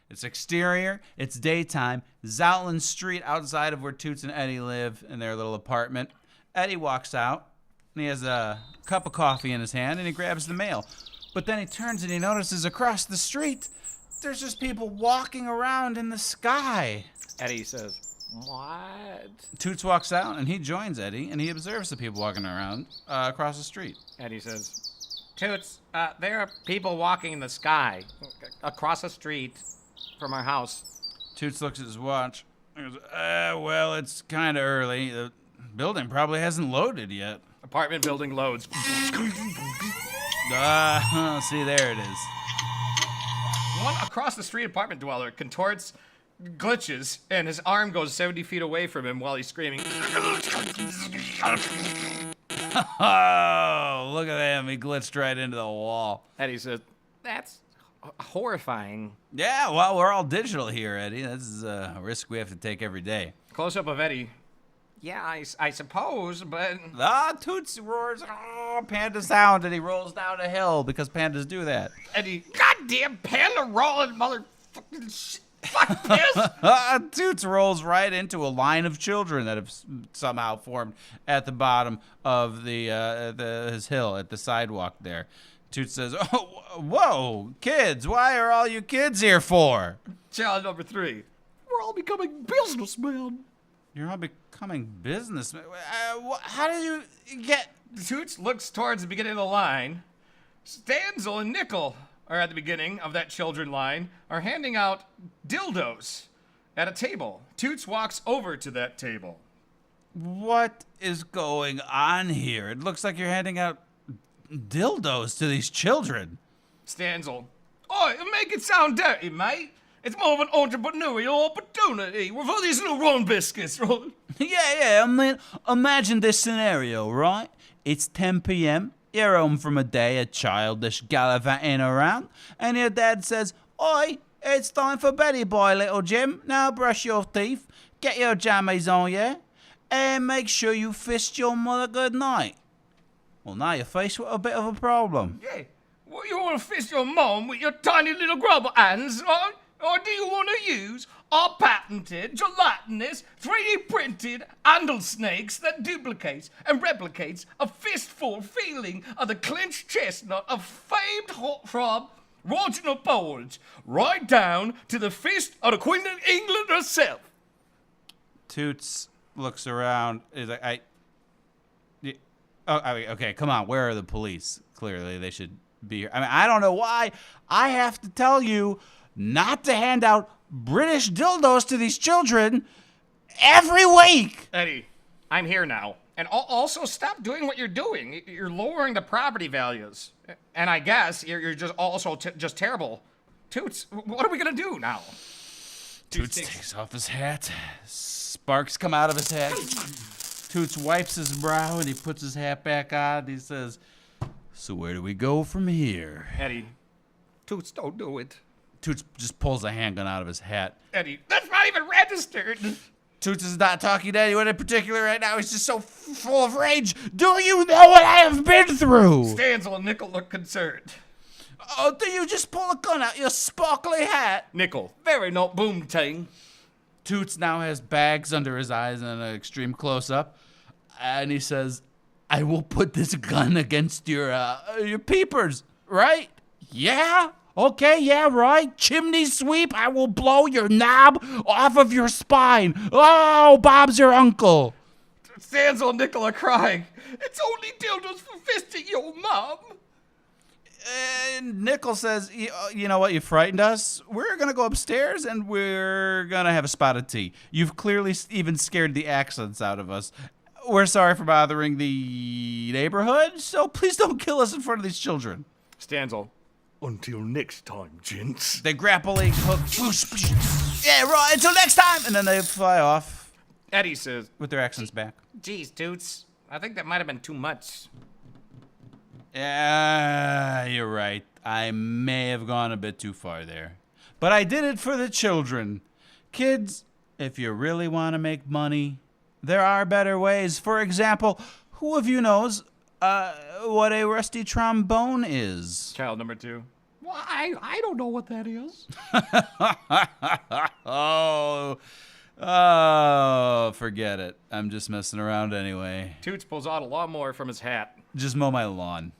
It's exterior. It's daytime. Zoutland Street outside of where Toots and Eddie live in their little apartment. Eddie walks out, and he has a cup of coffee in his hand, and he grabs the mail. But then he turns and he notices across the street, there's just people walking around in the sky. Eddie says, what? Toots walks out, and he joins Eddie, and he observes the people walking around across the street. Eddie says, Toots, there are people walking in the sky across the street from our house. Toots looks at his watch. He goes, well, it's kind of early. The building probably hasn't loaded yet. Apartment building loads. See, there it is. One across the street apartment dweller contorts, glitches, and his arm goes 70 feet away from him while he's screaming. Oh, look at him. He glitched right into the wall. Eddie says, that's horrifying. Yeah, well, we're all digital here, Eddie. This is a risk we have to take every day. Close up of Eddie. Yeah, I suppose, but... Toots roars, Panda sound, and he rolls down a hill because pandas do that. Eddie, goddamn panda rolling motherfucking shit. Fuck this! Toots rolls right into a line of children that have somehow formed at the bottom of his hill at the sidewalk there. Toots says, "Oh, whoa, kids! Why are all you kids here for?" Challenge number 3. We're all becoming businessmen. You're all becoming businessmen. How did you get? Toots looks towards the beginning of the line. Stanzel and Nickel are at the beginning of that children line, are handing out dildos at a table. Toots walks over to that table. What is going on here? It looks like you're handing out dildos to these children. Stanzel, oh, make it sound dirty, mate. It's more of an entrepreneurial opportunity with all these little rum biscuits. Yeah, I mean, imagine this scenario, right? It's 10 p.m., you're home from a day of childish gallivanting around, and your dad says, "Oi, it's time for beddy boy, little Jim. Now brush your teeth, get your jammies on, yeah? And make sure you fist your mother good night." Well, now you're faced with a bit of a problem. Yeah, well, you want to fist your mom with your tiny little grubber hands, right? Or do you want to use our patented, gelatinous, 3D printed handle snakes that duplicates and replicates a fistful feeling of the clenched chestnut of famed hot throb Roger Bowles, right down to the fist of the Queen of England herself? Toots looks around. He's like, okay, come on. Where are the police? Clearly, they should be here. I mean, I don't know why I have to tell you not to hand out British dildos to these children every week. Eddie, I'm here now. And also stop doing what you're doing. You're lowering the property values. And I guess you're just also just terrible. Toots, what are we going to do now? Toots takes off his hat. Sparks come out of his hat. Toots wipes his brow and he puts his hat back on. He says, "So where do we go from here?" Eddie, Toots, don't do it. Toots just pulls a handgun out of his hat. Eddie, that's not even registered. Toots is not talking to anyone in particular right now. He's just so full of rage. Do you know what I have been through? Stanzel and Nickel look concerned. Oh, do you just pull a gun out your sparkly hat? Nickel, very not boom-ting. Toots now has bags under his eyes and an extreme close-up. And he says, "I will put this gun against your peepers, right? Yeah? Okay, yeah, right. Chimney sweep, I will blow your knob off of your spine. Oh, Bob's your uncle." Stanzel and Nickel are crying. It's only dildos for fisting your mom. And Nickel says, you know what, you frightened us. We're going to go upstairs and we're going to have a spot of tea. You've clearly even scared the accents out of us. We're sorry for bothering the neighborhood, so please don't kill us in front of these children. Stanzel, until next time, gents. They grappling hook. Yeah, right, until next time. And then they fly off. Eddie says, with their accents back. "Geez, Toots, I think that might have been too much." Yeah, you're right. I may have gone a bit too far there. But I did it for the children. Kids, if you really want to make money, there are better ways. For example, who of you knows what a rusty trombone is? Child number 2. Well, I don't know what that is. Oh, forget it. I'm just messing around anyway. Toots pulls out a lawnmower from his hat. Just mow my lawn.